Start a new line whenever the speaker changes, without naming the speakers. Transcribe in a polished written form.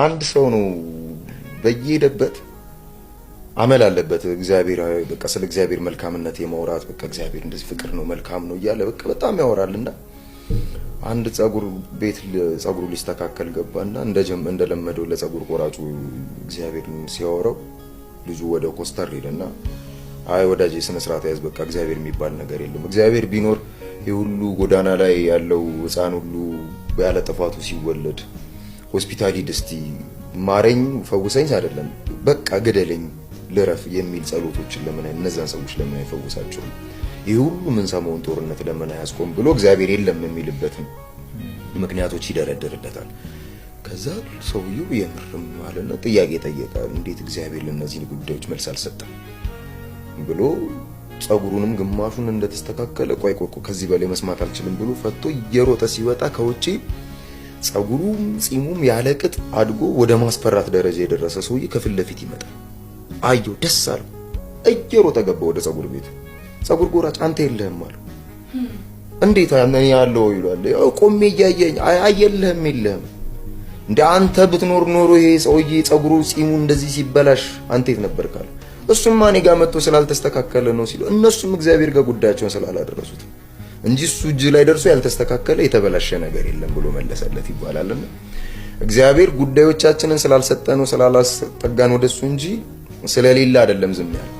አንድ ሰው ነው በየሄደበት አመል አለበት እግዚአብሔር በቃ ስለ እግዚአብሔር መልካምነት የማውራት በቃ እግዚአብሔር እንደዚህ ፍቅር ነው መልካም ነው እያለ በቃ በጣም ያወራልና አንድ ጸጉር ቤት ጸጉሩ ሊስተካከል ገባና እንደለመደው ለጸጉር ቆራጩ እግዚአብሔርን ሲያወራው ልጁ ወደ ኮስተር ሄደና አይ ወዳጄ ስነ ስርዓት ያዝ በቃ እግዚአብሔር የሚባል ነገር የለም እግዚአብሔር ቢኖር የሁሉ ጎዳና ላይ ያለው ህፃን ሁሉ ያለ ጥፋቱ ሲወለድ ሆስፒታል ሂድስቲ ማረኝ ፈውሰኝ አይደለም በቃ ገደለኝ ለረፍ የሚል ጸሎቶችን ለምን እነዛን ሰዎች ለምን አይፈውሳቸው ይሄ ሁሉ ምን ሰሞን ጦርነት ለምን አያስቆም ብሎ እግዚአብሔር የለም የሚልበትን ምክንያቶች ይደረደርለታል ከዛ ሰውየው የምርም ማለት ነው ጥያቄ ጠየቀ እንዴት እግዚአብሔር ለነዚህ ጉዳዮች መልስ አልሰጠም ብሎ ጸጉሩንም ግማሹን እንደተስተካከለ ቆይ ከዚህ በላይ መስማት አልችልም ብሎ ፈቶ እየሮጠ ሲወጣ ከውጪ ጸጉሩም ጺሙም ያለቅጥ አድጎ ወደ ማስፈራት ደረጃ የደረሰ ሰውዬ ከፊት ለፊት ይመጣል አዮ ደስ አለው እየሮጠ ገባ ወደ ጸጉር ቤቱ ጸጉር ጎራጭ አንተ የለህም አለው እንዴት እኔ ያለው ይላል ቆሜ እያየኝ አየለህም የለህም እንደ አንተ ብትኖር ኖሮ ይሄ ሰውዬ ጸጉሩ ጺሙ እንደዚህ ሲበላሽ አንተ የት ነበርካል እሱም ማን ጋር መጥቶ ስላልተስተካከለ ነው ሲሉ እነሱም እግዚአብሔር ጋር ጉዳያቸውን ስላላደረሱት እንጂ እሱ እጅ ላይ ደርሶ ያልተስተካከለ የተበላሸ ነገር የለም ብሎ መለሰለት ይባላልና እግዚአብሔር ጉዳዮቻችንን ስላልሰጠነው ስላላስጠጋን ወደሱ እንጂ ስለሌላ አይደለም ዝም ያለው